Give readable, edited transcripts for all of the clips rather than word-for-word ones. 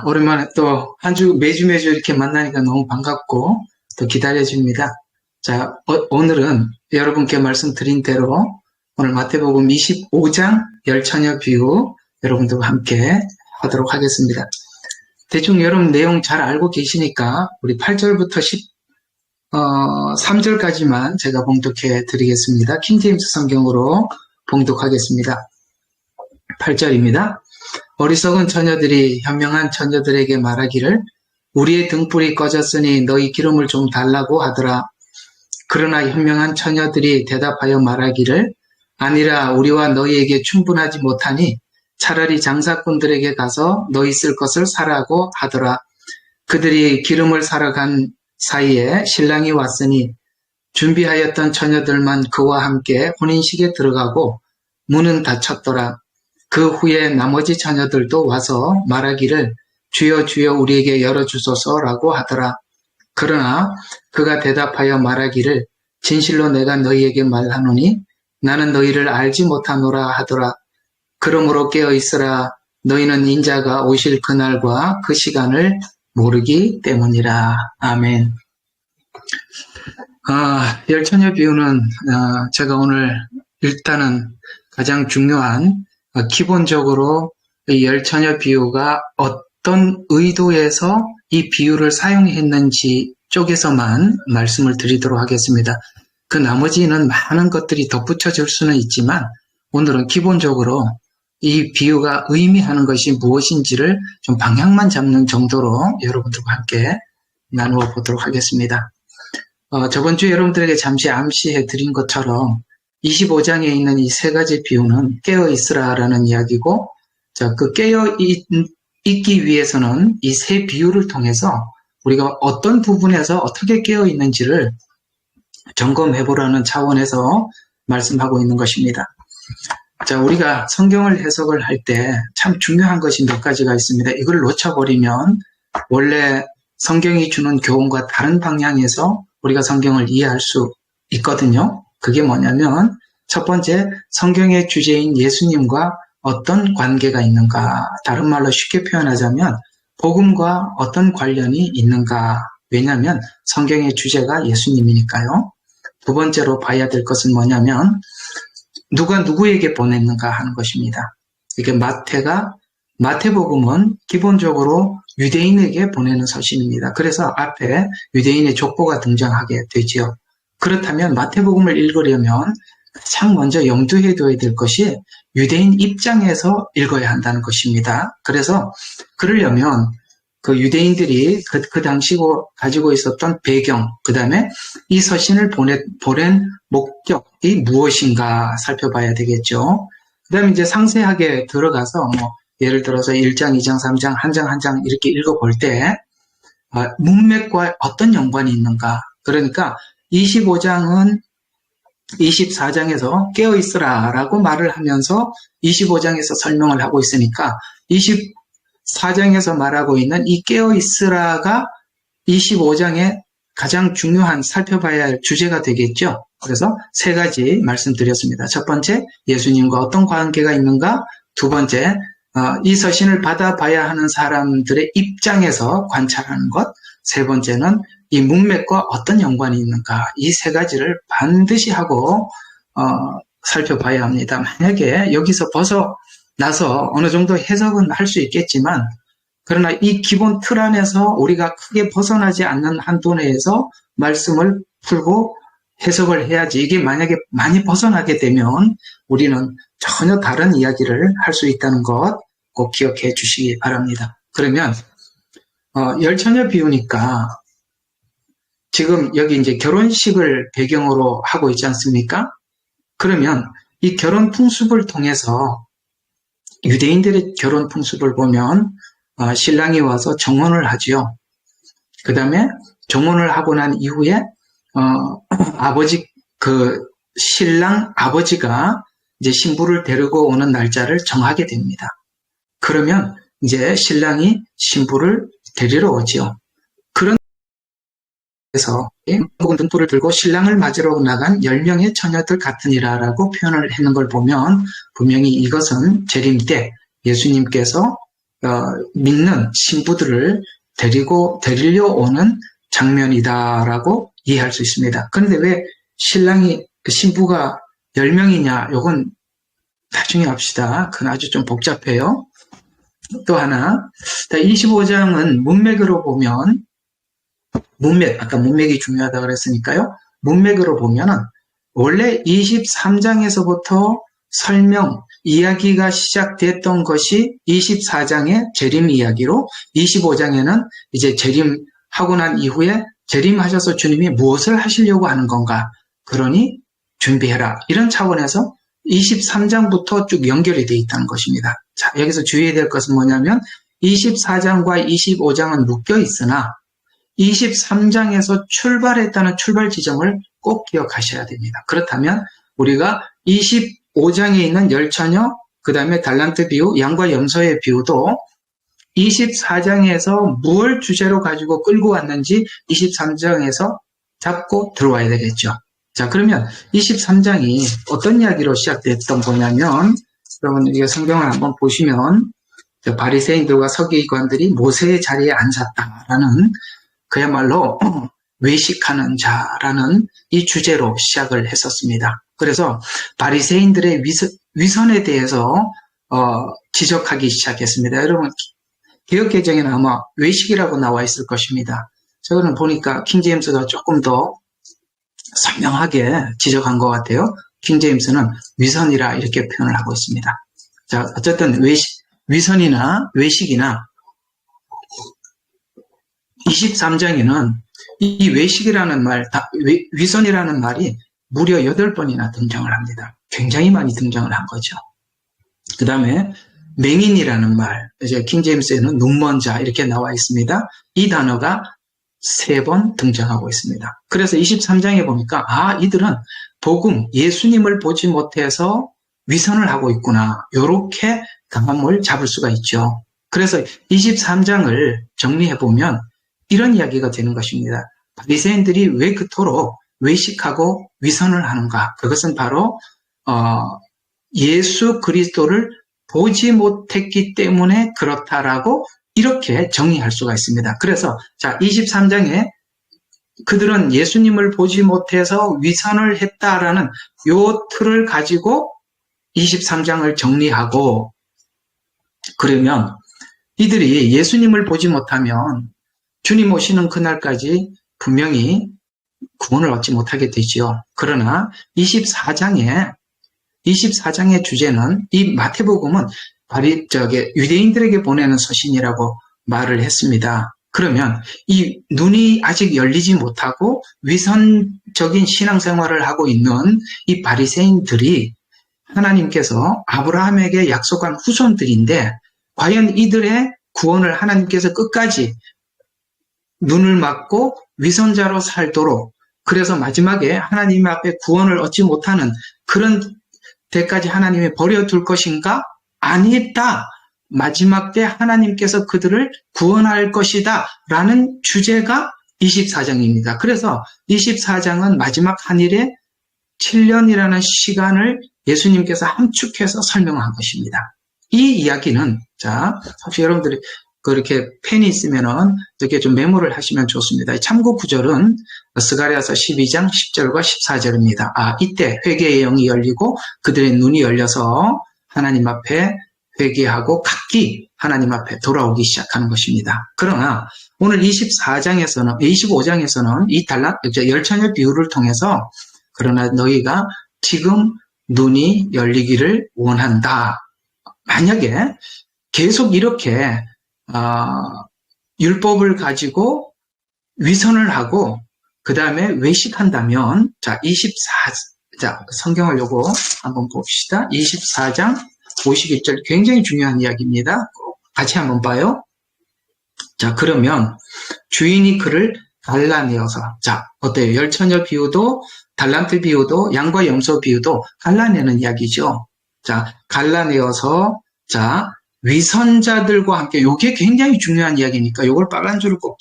자, 오랜만에 또 매주 이렇게 만나니까 너무 반갑고 또 기다려집니다. 자, 오늘은 여러분께 말씀드린 대로 오늘 마태복음 25장 열처녀 비유 여러분들과 함께 하도록 하겠습니다. 대충 여러분 내용 잘 알고 계시니까 우리 8절부터 3절까지만 제가 봉독해 드리겠습니다. 킹제임스 성경으로 봉독하겠습니다. 8절입니다. 어리석은 처녀들이 현명한 처녀들에게 말하기를 우리의 등불이 꺼졌으니 너희 기름을 좀 달라고 하더라. 그러나 현명한 처녀들이 대답하여 말하기를 아니라 우리와 너희에게 충분하지 못하니 차라리 장사꾼들에게 가서 너희 쓸 것을 사라고 하더라. 그들이 기름을 사러 간 사이에 신랑이 왔으니 준비하였던 처녀들만 그와 함께 혼인식에 들어가고 문은 닫혔더라. 그 후에 나머지 처녀들도 와서 말하기를 주여 주여 우리에게 열어주소서라고 하더라. 그러나 그가 대답하여 말하기를 진실로 내가 너희에게 말하노니 나는 너희를 알지 못하노라 하더라. 그러므로 깨어있으라. 너희는 인자가 오실 그날과 그 시간을 모르기 때문이라. 아멘. 열처녀 비유는 제가 오늘 일단은 가장 중요한 기본적으로 이 열처녀 비유가 어떤 의도에서 이 비유를 사용했는지 쪽에서만 말씀을 드리도록 하겠습니다. 그 나머지는 많은 것들이 덧붙여질 수는 있지만 오늘은 기본적으로 이 비유가 의미하는 것이 무엇인지를 좀 방향만 잡는 정도로 여러분들과 함께 나누어 보도록 하겠습니다. 저번 주에 여러분들에게 잠시 암시해 드린 것처럼 25장에 있는 이 세 가지 비유는 깨어있으라라는 이야기고, 그 깨어있기 위해서는 이 세 비유를 통해서 우리가 어떤 부분에서 어떻게 깨어있는지를 점검해 보라는 차원에서 말씀하고 있는 것입니다. 자, 우리가 성경을 해석을 할 때 참 중요한 것이 몇 가지가 있습니다. 이걸 놓쳐버리면 원래 성경이 주는 교훈과 다른 방향에서 우리가 성경을 이해할 수 있거든요. 그게 뭐냐면 첫 번째, 성경의 주제인 예수님과 어떤 관계가 있는가. 다른 말로 쉽게 표현하자면 복음과 어떤 관련이 있는가. 왜냐하면 성경의 주제가 예수님이니까요. 두 번째로 봐야 될 것은 뭐냐면 누가 누구에게 보냈는가 하는 것입니다. 이게 마태복음은 기본적으로 유대인에게 보내는 서신입니다. 그래서 앞에 유대인의 족보가 등장하게 되지요. 그렇다면 마태복음을 읽으려면 가장 먼저 염두에 둬야 될 것이 유대인 입장에서 읽어야 한다는 것입니다. 그래서 그러려면 그 유대인들이 그 당시 가지고 있었던 배경, 그 다음에 이 서신을 보낸 목적이 무엇인가 살펴봐야 되겠죠. 그 다음에 이제 상세하게 들어가서 예를 들어서 1장, 2장, 3장, 한 장 한 장 이렇게 읽어볼 때 문맥과 어떤 연관이 있는가. 그러니까 25장은 24장에서 깨어있으라 라고 말을 하면서 25장에서 설명을 하고 있으니까 24장에서 말하고 있는 이 깨어있으라가 25장의 가장 중요한 살펴봐야 할 주제가 되겠죠. 그래서 세 가지 말씀드렸습니다. 첫 번째, 예수님과 어떤 관계가 있는가. 두 번째, 이 서신을 받아봐야 하는 사람들의 입장에서 관찰하는 것. 세 번째는 이 문맥과 어떤 연관이 있는가. 이 세 가지를 반드시 하고 살펴봐야 합니다. 만약에 여기서 벗어나서 어느 정도 해석은 할 수 있겠지만 그러나 이 기본 틀 안에서 우리가 크게 벗어나지 않는 한도 내에서 말씀을 풀고 해석을 해야지. 이게 만약에 많이 벗어나게 되면 우리는 전혀 다른 이야기를 할 수 있다는 것 꼭 기억해 주시기 바랍니다. 그러면 열처녀 비유니까 지금 여기 이제 결혼식을 배경으로 하고 있지 않습니까? 그러면 이 결혼 풍습을 통해서 유대인들의 결혼 풍습을 보면 신랑이 와서 정혼을 하죠. 그 다음에 정혼을 하고 난 이후에 신랑 아버지가 이제 신부를 데리고 오는 날짜를 정하게 됩니다. 그러면 이제 신랑이 신부를 데리러 오죠. 그래서 등불을 들고 신랑을 맞으러 나간 10명의 처녀들 같으니라라고 표현을 했는 걸 보면 분명히 이것은 재림 때 예수님께서 믿는 신부들을 데리려 오는 장면이다라고 이해할 수 있습니다. 그런데 왜 신부가 10명이냐? 요건 나중에 합시다. 그건 아주 좀 복잡해요. 또 하나, 25장은 문맥으로 보면, 아까 문맥이 중요하다고 그랬으니까요. 문맥으로 보면은, 원래 23장에서부터 설명, 이야기가 시작됐던 것이 24장의 재림 이야기로, 25장에는 이제 재림하고 난 이후에 재림하셔서 주님이 무엇을 하시려고 하는 건가? 그러니 준비해라. 이런 차원에서 23장부터 쭉 연결이 되어 있다는 것입니다. 자, 여기서 주의해야 될 것은 뭐냐면 24장과 25장은 묶여 있으나 23장에서 출발했다는 출발 지점을 꼭 기억하셔야 됩니다. 그렇다면 우리가 25장에 있는 열처녀, 그 다음에 달란트 비유, 양과 염소의 비유도 24장에서 무엇을 주제로 가지고 끌고 왔는지 23장에서 잡고 들어와야 되겠죠. 자, 그러면 23장이 어떤 이야기로 시작됐던 거냐면, 여러분 우리가 성경을 한번 보시면 바리새인들과 서기관들이 모세의 자리에 앉았다라는 그야말로 외식하는 자라는 이 주제로 시작을 했었습니다. 그래서 바리새인들의 위선에 대해서 지적하기 시작했습니다. 여러분 개역개정에는 아마 외식이라고 나와 있을 것입니다. 저거는 보니까 킹제임스가 조금 더 선명하게 지적한 것 같아요. 킹제임스는 위선이라 이렇게 표현을 하고 있습니다. 자, 어쨌든 위선이나 외식이나 23장에는 이 외식이라는 말, 위선이라는 말이 무려 8번이나 등장을 합니다. 굉장히 많이 등장을 한 거죠. 그 다음에 맹인이라는 말, 이제 킹제임스에는 눈먼 자 이렇게 나와 있습니다. 이 단어가 3번 등장하고 있습니다. 그래서 23장에 보니까 이들은 복음, 예수님을 보지 못해서 위선을 하고 있구나. 이렇게 감을 잡을 수가 있죠. 그래서 23장을 정리해보면 이런 이야기가 되는 것입니다. 바리새인들이 왜 그토록 외식하고 위선을 하는가? 그것은 바로 예수 그리스도를 보지 못했기 때문에 그렇다라고 이렇게 정의할 수가 있습니다. 그래서 자 23장에 그들은 예수님을 보지 못해서 위선을 했다라는 요 틀을 가지고 23장을 정리하고, 그러면 이들이 예수님을 보지 못하면 주님 오시는 그날까지 분명히 구원을 얻지 못하게 되지요. 그러나 24장의 주제는, 이 마태복음은 유대인들에게 보내는 서신이라고 말을 했습니다. 그러면 이 눈이 아직 열리지 못하고 위선적인 신앙생활을 하고 있는 이 바리새인들이 하나님께서 아브라함에게 약속한 후손들인데, 과연 이들의 구원을 하나님께서 끝까지 눈을 막고 위선자로 살도록, 그래서 마지막에 하나님 앞에 구원을 얻지 못하는 그런 때까지 하나님이 버려둘 것인가? 아니다. 마지막 때 하나님께서 그들을 구원할 것이다 라는 주제가 24장입니다. 그래서 24장은 마지막 한일에 7년이라는 시간을 예수님께서 함축해서 설명한 것입니다. 이 이야기는, 자, 혹시 여러분들이 그렇게 펜이 있으면은 이렇게 좀 메모를 하시면 좋습니다. 참고 구절은 스가랴서 12장 10절과 14절입니다. 이때 회개의 영이 열리고 그들의 눈이 열려서 하나님 앞에 회개하고 각기 하나님 앞에 돌아오기 시작하는 것입니다. 그러나 오늘 25장에서는 이 열처녀 비유를 통해서, 그러나 너희가 지금 눈이 열리기를 원한다. 만약에 계속 이렇게 율법을 가지고 위선을 하고 그 다음에 외식한다면, 자, 성경을 요거 한번 봅시다. 24장 51절 굉장히 중요한 이야기입니다. 같이 한번 봐요. 자, 그러면 주인이 그를 갈라내어서, 자, 어때요? 열처녀 비유도 달란트 비유도 양과 염소 비유도 갈라내는 이야기죠. 자, 갈라내어서, 자, 위선자들과 함께, 요게 굉장히 중요한 이야기니까 요걸 빨간 줄을 꼭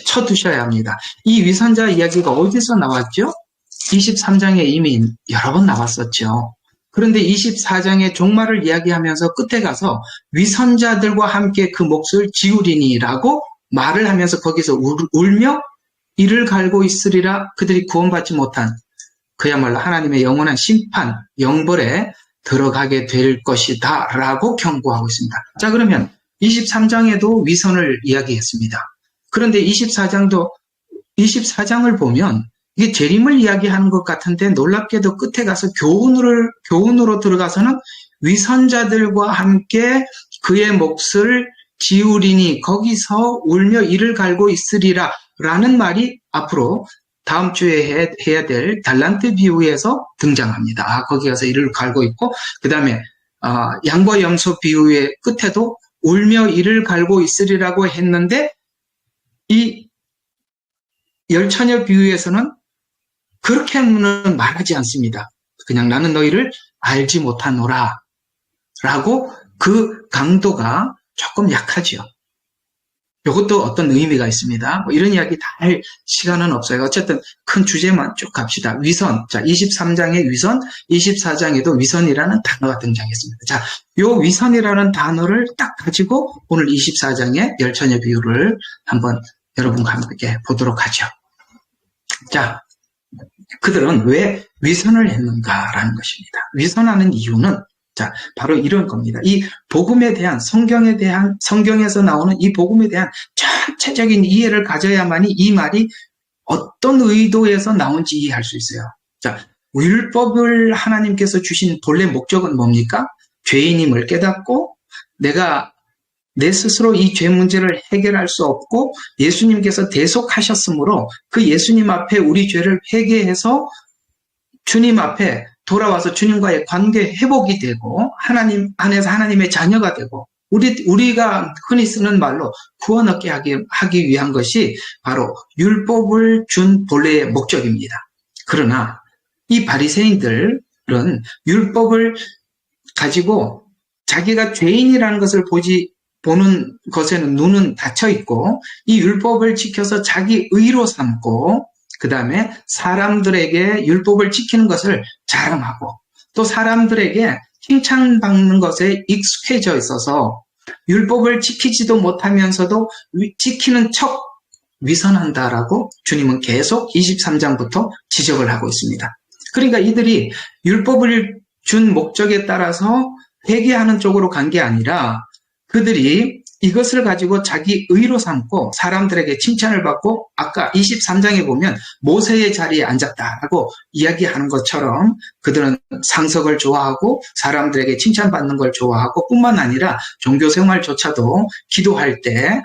쳐두셔야 합니다. 이 위선자 이야기가 어디서 나왔죠? 23장에 이미 여러 번 나왔었죠. 그런데 24장의 종말을 이야기하면서 끝에 가서 위선자들과 함께 그 몫을 지우리니라고 말을 하면서 거기서 울며 이를 갈고 있으리라. 그들이 구원받지 못한 그야말로 하나님의 영원한 심판, 영벌에 들어가게 될 것이다 라고 경고하고 있습니다. 자, 그러면 23장에도 위선을 이야기했습니다. 그런데 24장을 보면 이게 재림을 이야기하는 것 같은데 놀랍게도 끝에 가서 교훈으로 들어가서는 위선자들과 함께 그의 몫을 지우리니 거기서 울며 이를 갈고 있으리라 라는 말이 앞으로 다음 주에 해야 될 달란트 비유에서 등장합니다. 거기 가서 이를 갈고 있고 그 다음에 양과 염소 비유의 끝에도 울며 이를 갈고 있으리라고 했는데 이 열처녀 비유에서는 그렇게는 말하지 않습니다. 그냥 나는 너희를 알지 못하노라 라고 그 강도가 조금 약하죠. 이것도 어떤 의미가 있습니다. 뭐 이런 이야기 다 할 시간은 없어요. 어쨌든 큰 주제만 쭉 갑시다. 위선. 자, 23장의 위선, 24장에도 위선이라는 단어가 등장했습니다. 자, 요 위선이라는 단어를 딱 가지고 오늘 24장의 열처녀 비유를 한번 여러분과 함께 보도록 하죠. 자, 그들은 왜 위선을 했는가라는 것입니다. 위선하는 이유는 자, 바로 이런 겁니다. 이 복음에 대한 성경에서 나오는 이 복음에 대한 전체적인 이해를 가져야만이 이 말이 어떤 의도에서 나온지 이해할 수 있어요. 자, 율법을 하나님께서 주신 본래 목적은 뭡니까? 죄인임을 깨닫고 내가 내 스스로 이 죄 문제를 해결할 수 없고 예수님께서 대속하셨으므로 그 예수님 앞에 우리 죄를 회개해서 주님 앞에 돌아와서 주님과의 관계 회복이 되고 하나님 안에서 하나님의 자녀가 되고 우리가 흔히 쓰는 말로 구원 얻게 하기 위한 것이 바로 율법을 준 본래의 목적입니다. 그러나 이 바리새인들은 율법을 가지고 자기가 죄인이라는 것을 보는 것에는 눈은 닫혀 있고 이 율법을 지켜서 자기 의로 삼고 그 다음에 사람들에게 율법을 지키는 것을 자랑하고 또 사람들에게 칭찬받는 것에 익숙해져 있어서 율법을 지키지도 못하면서도 지키는 척 위선한다라고 주님은 계속 23장부터 지적을 하고 있습니다. 그러니까 이들이 율법을 준 목적에 따라서 회개하는 쪽으로 간 게 아니라 그들이 이것을 가지고 자기 의로 삼고 사람들에게 칭찬을 받고 아까 23장에 보면 모세의 자리에 앉았다라고 이야기하는 것처럼 그들은 상석을 좋아하고 사람들에게 칭찬받는 걸 좋아하고 뿐만 아니라 종교 생활조차도 기도할 때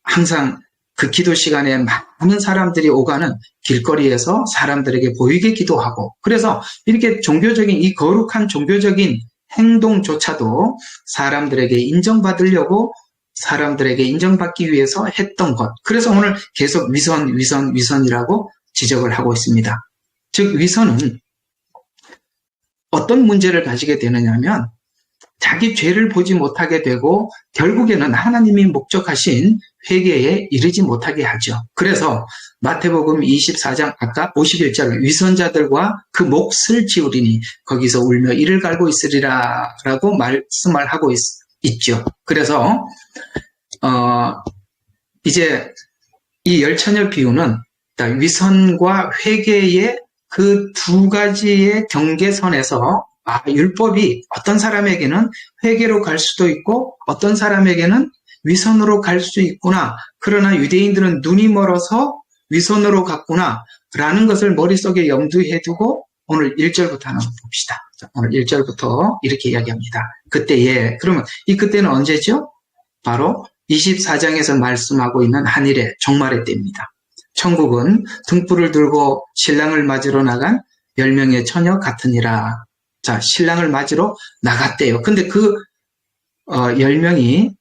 항상 그 기도 시간에 많은 사람들이 오가는 길거리에서 사람들에게 보이게 기도하고 그래서 이렇게 종교적인 이 거룩한 종교적인 행동조차도 사람들에게 인정받으려고 사람들에게 인정받기 위해서 했던 것. 그래서 오늘 계속 위선이라고 지적을 하고 있습니다. 즉 위선은 어떤 문제를 가지게 되느냐면 자기 죄를 보지 못하게 되고 결국에는 하나님이 목적하신 회개에 이르지 못하게 하죠. 그래서 마태복음 24장 아까 51절 위선자들과 그 몫을 지우리니 거기서 울며 이를 갈고 있으리라 라고 말씀을 하고 있죠. 그래서 이제 이 열처녀 비유는 위선과 회개의 그 두 가지의 경계선에서 율법이 어떤 사람에게는 회개로 갈 수도 있고 어떤 사람에게는 위선으로 갈 수 있구나. 그러나 유대인들은 눈이 멀어서 위선으로 갔구나 라는 것을 머릿속에 염두에 두고 오늘 1절부터 한번 봅시다. 자, 오늘 1절부터 이렇게 이야기합니다. 그때에 그러면 이 그때는 언제죠? 바로 24장에서 말씀하고 있는 한일의 종말의 때입니다. 천국은 등불을 들고 신랑을 맞으러 나간 10명의 처녀 같으니라. 자, 신랑을 맞으러 나갔대요. 근데 그 10명이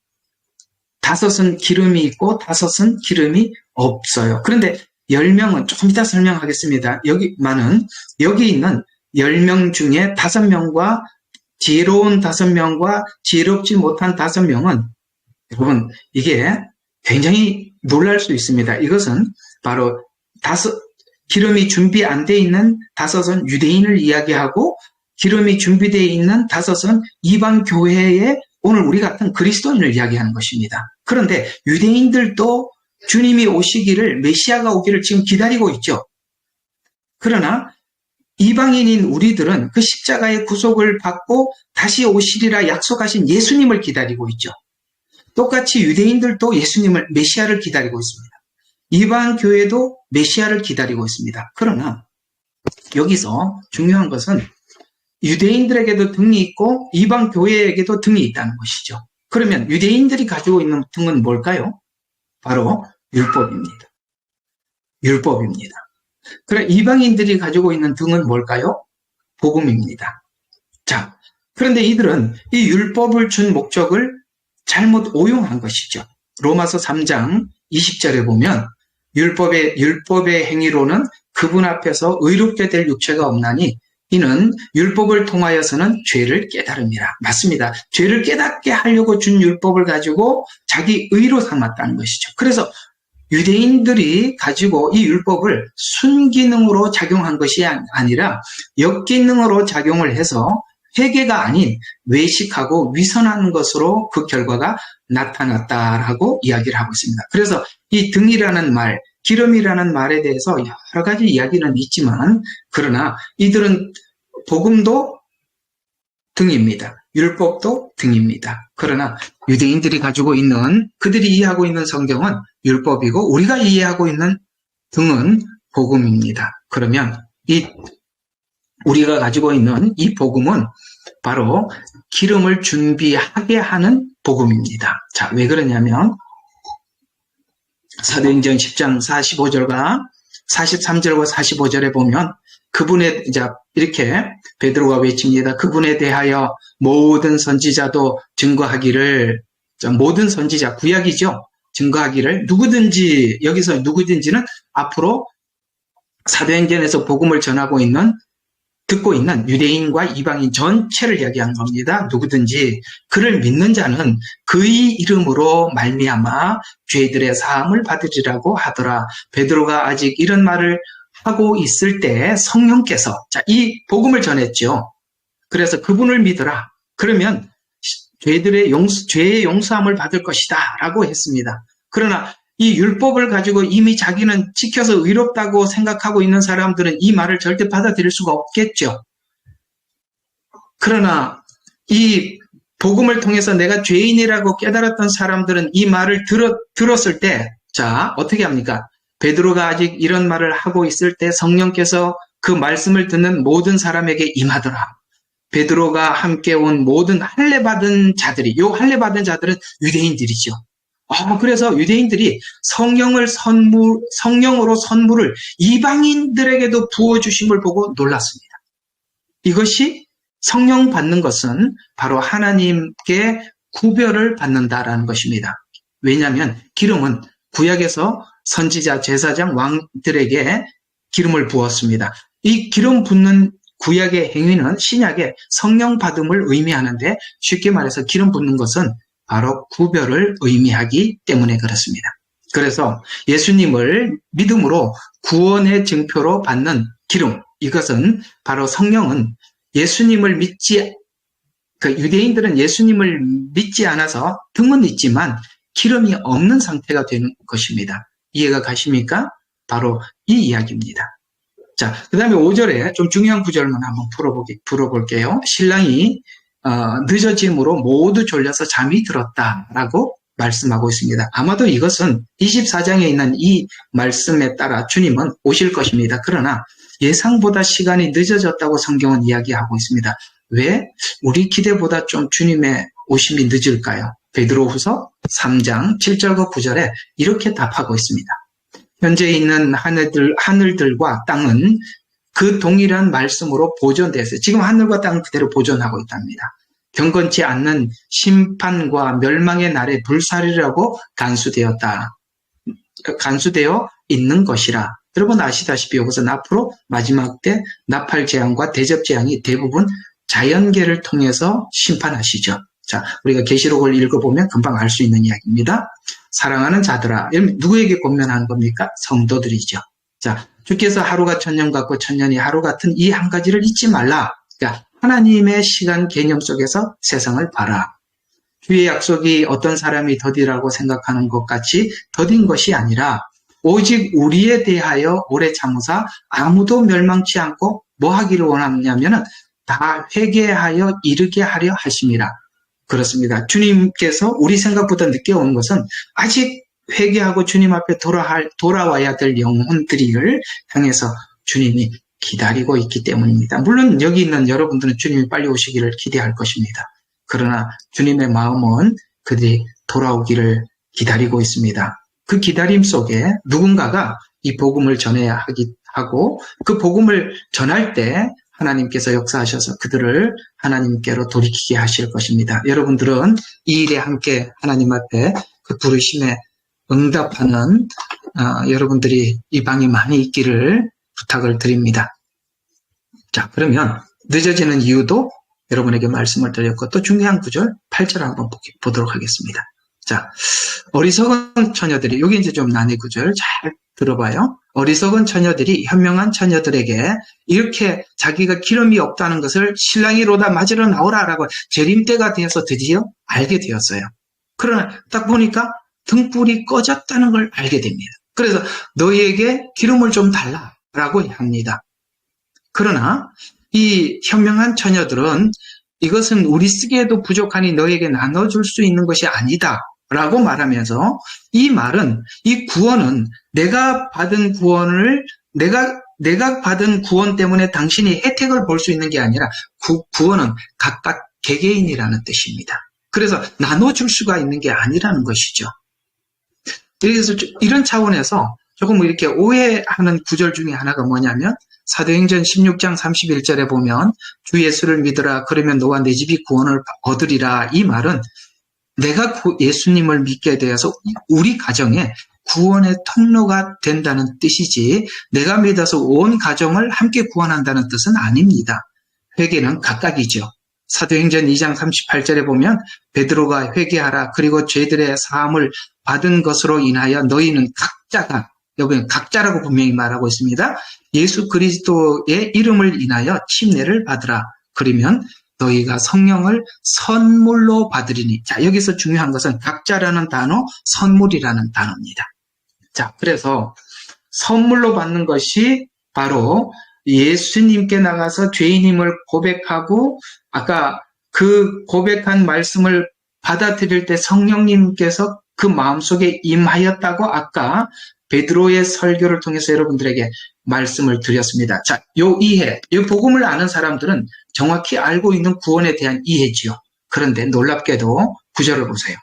5은 기름이 있고 5은 기름이 없어요. 그런데 10명은 조금 이따 설명하겠습니다. 여기 있는 10명 중에 5명과 지혜로운 5명과 지혜롭지 못한 5명은 여러분 이게 굉장히 놀랄 수 있습니다. 이것은 바로 기름이 준비 안 돼 있는 5은 유대인을 이야기하고 기름이 준비되어 있는 다섯은 이방 교회에 오늘 우리 같은 그리스도인을 이야기하는 것입니다. 그런데 유대인들도 주님이 오시기를, 메시아가 오기를 지금 기다리고 있죠. 그러나 이방인인 우리들은 그 십자가의 구속을 받고 다시 오시리라 약속하신 예수님을 기다리고 있죠. 똑같이 유대인들도 예수님을, 메시아를 기다리고 있습니다. 이방 교회도 메시아를 기다리고 있습니다. 그러나 여기서 중요한 것은 유대인들에게도 등이 있고 이방 교회에게도 등이 있다는 것이죠. 그러면 유대인들이 가지고 있는 등은 뭘까요? 바로 율법입니다. 율법입니다. 그럼 이방인들이 가지고 있는 등은 뭘까요? 복음입니다. 자, 그런데 이들은 이 율법을 준 목적을 잘못 오용한 것이죠. 로마서 3장 20절에 보면 율법의 행위로는 그분 앞에서 의롭게 될 육체가 없나니 이는 율법을 통하여서는 죄를 깨달음이라. 맞습니다. 죄를 깨닫게 하려고 준 율법을 가지고 자기 의로 삼았다는 것이죠. 그래서 유대인들이 가지고 이 율법을 순기능으로 작용한 것이 아니라 역기능으로 작용을 해서 회개가 아닌 외식하고 위선한 것으로 그 결과가 나타났다라고 이야기를 하고 있습니다. 그래서 이 등이라는 말, 기름이라는 말에 대해서 여러 가지 이야기는 있지만, 그러나 이들은 복음도 등입니다. 율법도 등입니다. 그러나 유대인들이 가지고 있는, 그들이 이해하고 있는 성경은 율법이고 우리가 이해하고 있는 등은 복음입니다. 그러면 우리가 가지고 있는 이 복음은 바로 기름을 준비하게 하는 복음입니다. 자, 왜 그러냐면 사도행전 10장 45절과 43절과 45절에 보면 그분의, 이렇게 베드로가 외칩니다. 그분에 대하여 모든 선지자도 증거하기를, 모든 선지자, 구약이죠. 증거하기를 누구든지, 여기서 누구든지는 앞으로 사도행전에서 복음을 전하고 있는, 듣고 있는 유대인과 이방인 전체를 이야기한 겁니다. 누구든지 그를 믿는 자는 그의 이름으로 말미암아 죄들의 사함을 받으리라고 하더라. 베드로가 아직 이런 말을 하고 있을 때 성령께서, 이 복음을 전했죠. 그래서 그분을 믿어라. 그러면 죄의 용서함을 받을 것이다 라고 했습니다. 그러나 이 율법을 가지고 이미 자기는 지켜서 의롭다고 생각하고 있는 사람들은 이 말을 절대 받아들일 수가 없겠죠. 그러나 이 복음을 통해서 내가 죄인이라고 깨달았던 사람들은 이 말을 들었을 때, 어떻게 합니까? 베드로가 아직 이런 말을 하고 있을 때 성령께서 그 말씀을 듣는 모든 사람에게 임하더라. 베드로가 함께 온 모든 할례받은 자들이, 요 할례받은 자들은 유대인들이죠. 그래서 유대인들이 성령으로 선물을 이방인들에게도 부어주심을 보고 놀랐습니다. 이것이 성령 받는 것은 바로 하나님께 구별을 받는다라는 것입니다. 왜냐하면 기름은 구약에서 선지자, 제사장, 왕들에게 기름을 부었습니다. 이 기름 붓는 구약의 행위는 신약의 성령 받음을 의미하는데, 쉽게 말해서 기름 붓는 것은 바로 구별을 의미하기 때문에 그렇습니다. 그래서 예수님을 믿음으로 구원의 증표로 받는 기름, 이것은 바로 성령은 예수님을 유대인들은 예수님을 믿지 않아서 등은 있지만 기름이 없는 상태가 되는 것입니다. 이해가 가십니까? 바로 이 이야기입니다. 자, 그 다음에 5절에 좀 중요한 구절만 한번 풀어볼게요. 신랑이 늦어짐으로 모두 졸려서 잠이 들었다라고 말씀하고 있습니다. 아마도 이것은 24장에 있는 이 말씀에 따라 주님은 오실 것입니다. 그러나 예상보다 시간이 늦어졌다고 성경은 이야기하고 있습니다. 왜? 우리 기대보다 좀 주님의 오심이 늦을까요? 베드로후서 3장 7절과 9절에 이렇게 답하고 있습니다. 현재 있는 하늘들과 땅은 그 동일한 말씀으로 보존되었어요. 지금 하늘과 땅은 그대로 보존하고 있답니다. 경건치 않는 심판과 멸망의 날에 불사르라고 간수되어 있는 것이라. 여러분 아시다시피 이것은 앞으로 마지막 때 나팔 재앙과 대접 재앙이 대부분 자연계를 통해서 심판하시죠. 자, 우리가 계시록을 읽어보면 금방 알 수 있는 이야기입니다. 사랑하는 자들아, 누구에게 권면하는 겁니까? 성도들이죠. 자, 주께서 하루가 천년 같고 천년이 하루 같은 이 한 가지를 잊지 말라. 그러니까 하나님의 시간 개념 속에서 세상을 봐라. 주의 약속이 어떤 사람이 더디라고 생각하는 것 같이 더딘 것이 아니라 오직 우리에 대하여 오래 참으사 아무도 멸망치 않고 뭐 하기를 원하냐면은 다 회개하여 이르게 하려 하심이라. 그렇습니다. 주님께서 우리 생각보다 늦게 온 것은 아직 회개하고 주님 앞에 돌아와야 될 영혼들을 향해서 주님이 기다리고 있기 때문입니다. 물론 여기 있는 여러분들은 주님이 빨리 오시기를 기대할 것입니다. 그러나 주님의 마음은 그들이 돌아오기를 기다리고 있습니다. 그 기다림 속에 누군가가 이 복음을 전해야 하고 그 복음을 전할 때 하나님께서 역사하셔서 그들을 하나님께로 돌이키게 하실 것입니다. 여러분들은 이 일에 함께 하나님 앞에 그 부르심에 응답하는 여러분들이 이 방에 많이 있기를 부탁을 드립니다. 자, 그러면 늦어지는 이유도 여러분에게 말씀을 드렸고 또 중요한 구절 8절 한번 보도록 하겠습니다. 자, 어리석은 처녀들이, 여기 이제 좀 난해 구절 잘 들어봐요. 어리석은 처녀들이 현명한 처녀들에게 이렇게 자기가 기름이 없다는 것을 신랑이 로다 맞으러 나오라라고 재림때가 되어서 드디어 알게 되었어요. 그러나 딱 보니까 등불이 꺼졌다는 걸 알게 됩니다. 그래서 너희에게 기름을 좀 달라라고 합니다. 그러나 이 현명한 처녀들은 이것은 우리 쓰기에도 부족하니 너에게 나눠줄 수 있는 것이 아니다 라고 말하면서 이 말은, 이 구원은 내가 받은 구원을 내가 받은 구원 때문에 당신이 혜택을 볼 수 있는 게 아니라 구원은 각각 개개인이라는 뜻입니다. 그래서 나눠줄 수가 있는 게 아니라는 것이죠. 그래서 이런 차원에서 조금 이렇게 오해하는 구절 중에 하나가 뭐냐면 사도행전 16장 31절에 보면 주 예수를 믿으라 그러면 너와 내 집이 구원을 얻으리라. 이 말은 내가 예수님을 믿게 되어서 우리 가정에 구원의 통로가 된다는 뜻이지 내가 믿어서 온 가정을 함께 구원한다는 뜻은 아닙니다. 회개는 각각이죠. 사도행전 2장 38절에 보면 베드로가 회개하라 그리고 죄들의 사함을 받은 것으로 인하여 너희는 각자가, 여기는 각자라고 분명히 말하고 있습니다. 예수 그리스도의 이름을 인하여 침례를 받으라. 그러면 너희가 성령을 선물로 받으리니. 자, 여기서 중요한 것은 각자라는 단어, 선물이라는 단어입니다. 자, 그래서 선물로 받는 것이 바로 예수님께 나가서 죄인임을 고백하고 아까 그 고백한 말씀을 받아들일 때 성령님께서 그 마음속에 임하였다고 아까 베드로의 설교를 통해서 여러분들에게 말씀을 드렸습니다. 자, 요 이해, 이 복음을 아는 사람들은 정확히 알고 있는 구원에 대한 이해지요. 그런데 놀랍게도 구절을 보세요.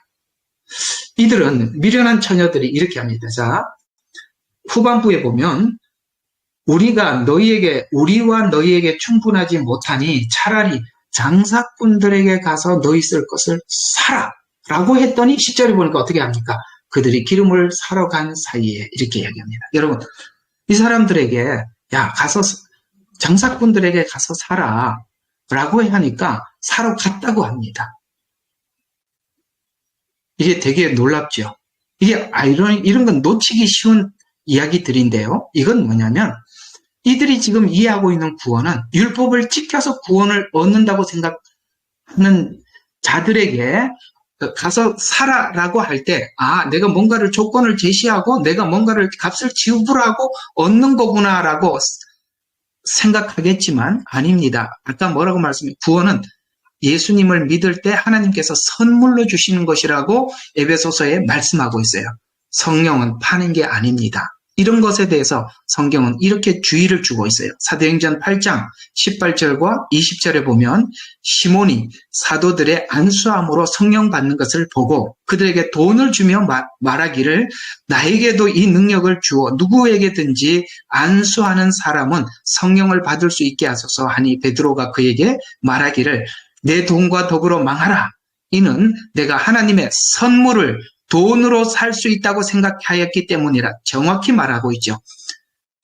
이들은 미련한 처녀들이 이렇게 합니다. 자, 후반부에 보면 우리와 너희에게 충분하지 못하니 차라리 장사꾼들에게 가서 너희 쓸 것을 사라 라고 했더니 10절에 보니까 어떻게 합니까? 그들이 기름을 사러 간 사이에 이렇게 이야기합니다. 여러분, 이 사람들에게 가서 장사꾼들에게 가서 사라 라고 하니까 사러 갔다고 합니다. 이게 되게 놀랍죠. 이게 이런 건 놓치기 쉬운 이야기들인데요. 이건 뭐냐면 이들이 지금 이해하고 있는 구원은 율법을 지켜서 구원을 얻는다고 생각하는 자들에게 가서 사라라고 할 때, 내가 뭔가를 조건을 제시하고 내가 뭔가를 값을 지불하고 얻는 거구나라고 생각하겠지만 아닙니다. 아까 뭐라고 말씀했어요? 구원은 예수님을 믿을 때 하나님께서 선물로 주시는 것이라고 에베소서에 말씀하고 있어요. 성령은 파는 게 아닙니다. 이런 것에 대해서 성경은 이렇게 주의를 주고 있어요. 사도행전 8장 18절과 20절에 보면 시몬이 사도들의 안수함으로 성령 받는 것을 보고 그들에게 돈을 주며 말하기를 나에게도 이 능력을 주어 누구에게든지 안수하는 사람은 성령을 받을 수 있게 하소서 하니 베드로가 그에게 말하기를 내 돈과 더불어 망하라. 이는 내가 하나님의 선물을 돈으로 살 수 있다고 생각하였기 때문이라. 정확히 말하고 있죠.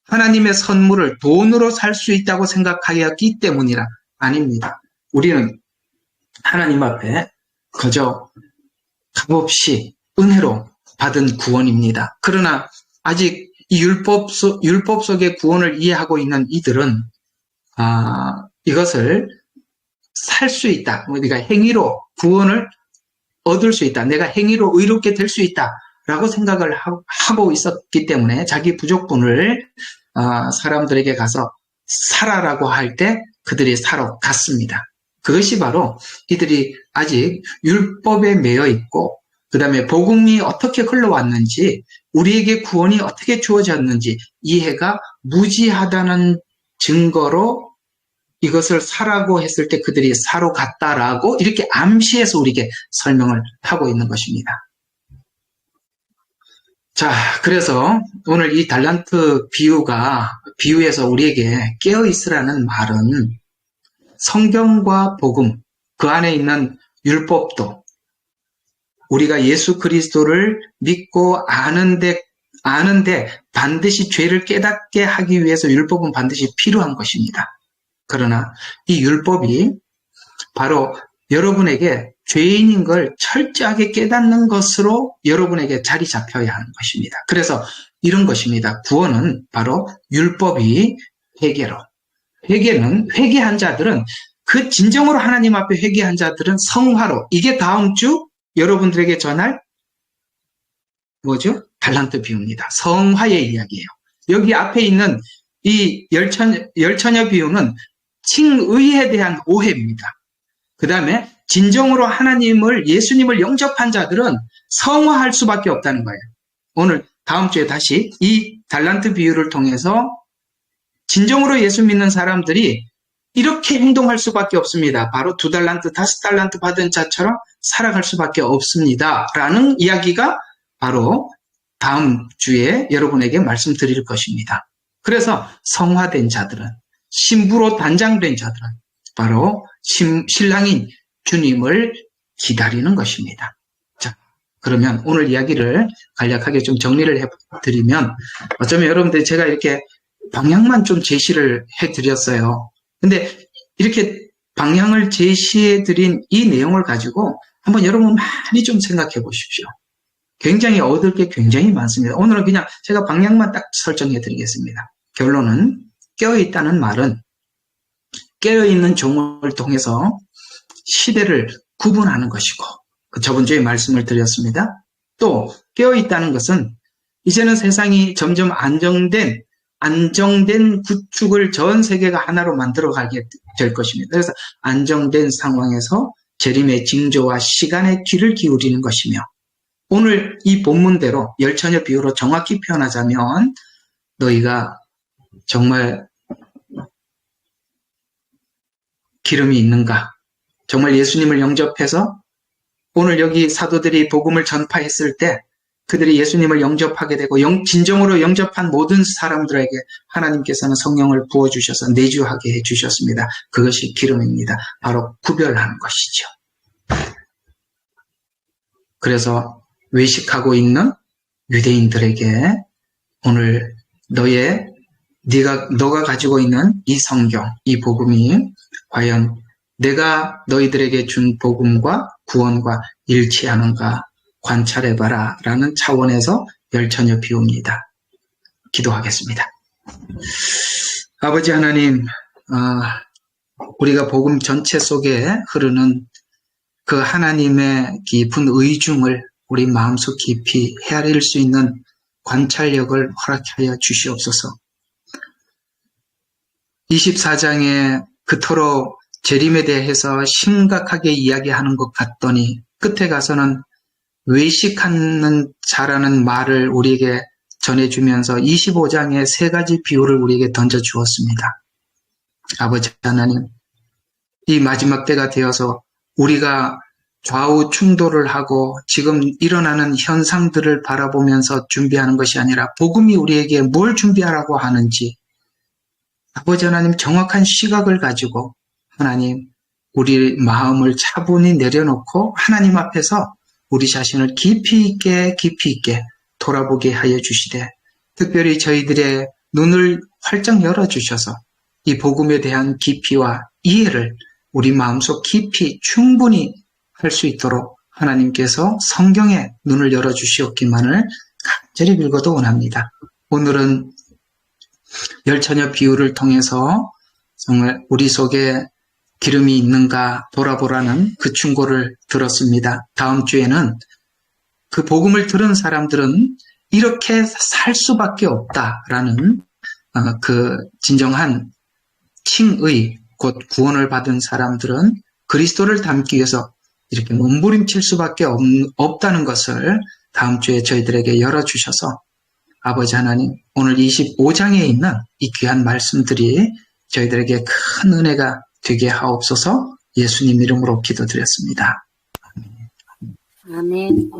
하나님의 선물을 돈으로 살 수 있다고 생각하였기 때문이라. 아닙니다. 우리는 하나님 앞에 그저 값없이 은혜로 받은 구원입니다. 그러나 아직 이 율법 속의 구원을 이해하고 있는 이들은 이것을 살 수 있다. 우리가 행위로 구원을 얻을 수 있다. 내가 행위로 의롭게 될 수 있다. 라고 생각을 하고 있었기 때문에 자기 부족분을 사람들에게 가서 살아라고 할 때 그들이 사러 갔습니다. 그것이 바로 이들이 아직 율법에 매여 있고 그 다음에 복음이 어떻게 흘러왔는지 우리에게 구원이 어떻게 주어졌는지 이해가 무지하다는 증거로 이것을 사라고 했을 때 그들이 사러 갔다라고 이렇게 암시해서 우리에게 설명을 하고 있는 것입니다. 자, 그래서 오늘 이 달란트 비유에서 우리에게 깨어있으라는 말은 성경과 복음, 그 안에 있는 율법도 우리가 예수 그리스도를 믿고 아는데 반드시 죄를 깨닫게 하기 위해서 율법은 반드시 필요한 것입니다. 그러나 이 율법이 바로 여러분에게 죄인인 걸 철저하게 깨닫는 것으로 여러분에게 자리 잡혀야 하는 것입니다. 그래서 이런 것입니다. 구원은 바로 율법이 회개로. 회개는 회개한 자들은 그 진정으로 하나님 앞에 회개한 자들은 성화로. 이게 다음 주 여러분들에게 전할 뭐죠? 달란트 비유입니다. 성화의 이야기예요. 여기 앞에 있는 이 열처녀 비유는 칭의에 대한 오해입니다. 그 다음에 진정으로 예수님을 영접한 자들은 성화할 수밖에 없다는 거예요. 오늘 다음 주에 다시 이 달란트 비유를 통해서 진정으로 예수 믿는 사람들이 이렇게 행동할 수밖에 없습니다. 바로 2달란트, 5달란트 받은 자처럼 살아갈 수밖에 없습니다. 라는 이야기가 바로 다음 주에 여러분에게 말씀드릴 것입니다. 그래서 성화된 자들은, 신부로 단장된 자들은 바로 신랑인 주님을 기다리는 것입니다. 자, 그러면 오늘 이야기를 간략하게 좀 정리를 해드리면 어쩌면 여러분들이 제가 이렇게 방향만 좀 제시를 해드렸어요. 근데 이렇게 방향을 제시해드린 이 내용을 가지고 한번 여러분 많이 좀 생각해 보십시오. 굉장히 얻을 게 굉장히 많습니다. 오늘은 그냥 제가 방향만 딱 설정해 드리겠습니다. 결론은 깨어있다는 말은 깨어있는 종을 통해서 시대를 구분하는 것이고, 저번 주에 말씀을 드렸습니다. 또 깨어있다는 것은 이제는 세상이 점점 안정된 구축을 전 세계가 하나로 만들어가게 될 것입니다. 그래서 안정된 상황에서 재림의 징조와 시간에 귀를 기울이는 것이며, 오늘 이 본문대로 열처녀 비유로 정확히 표현하자면 너희가 정말 기름이 있는가? 정말 예수님을 영접해서 오늘 여기 사도들이 복음을 전파했을 때 그들이 예수님을 영접하게 되고 진정으로 영접한 모든 사람들에게 하나님께서는 성령을 부어주셔서 내주하게 해주셨습니다. 그것이 기름입니다. 바로 구별하는 것이죠. 그래서 외식하고 있는 유대인들에게 오늘 너가 가지고 있는 이 성경, 이 복음이 과연 내가 너희들에게 준 복음과 구원과 일치하는가 관찰해봐라 라는 차원에서 열처녀 비유입니다. 기도하겠습니다. 아버지 하나님, 우리가 복음 전체 속에 흐르는 그 하나님의 깊은 의중을 우리 마음속 깊이 헤아릴 수 있는 관찰력을 허락하여 주시옵소서. 24장에 그토록 재림에 대해서 심각하게 이야기하는 것 같더니 끝에 가서는 외식하는 자라는 말을 우리에게 전해주면서 25장에 3가지 비유를 우리에게 던져주었습니다. 아버지 하나님, 이 마지막 때가 되어서 우리가 좌우 충돌을 하고 지금 일어나는 현상들을 바라보면서 준비하는 것이 아니라 복음이 우리에게 뭘 준비하라고 하는지 아버지 하나님 정확한 시각을 가지고 하나님 우리 마음을 차분히 내려놓고 하나님 앞에서 우리 자신을 깊이 있게 돌아보게 하여 주시되 특별히 저희들의 눈을 활짝 열어주셔서 이 복음에 대한 깊이와 이해를 우리 마음속 깊이 충분히 할 수 있도록 하나님께서 성경에 눈을 열어주시옵기만을 간절히 빌고도 원합니다. 오늘은 열처녀 비유를 통해서 정말 우리 속에 기름이 있는가 돌아보라는 그 충고를 들었습니다. 다음 주에는 그 복음을 들은 사람들은 이렇게 살 수밖에 없다라는 그 진정한 칭의, 곧 구원을 받은 사람들은 그리스도를 닮기 위해서 이렇게 몸부림칠 수밖에 없다는 것을 다음 주에 저희들에게 열어주셔서 아버지 하나님, 오늘 25장에 있는 이 귀한 말씀들이 저희들에게 큰 은혜가 되게 하옵소서. 예수님 이름으로 기도드렸습니다. 아멘.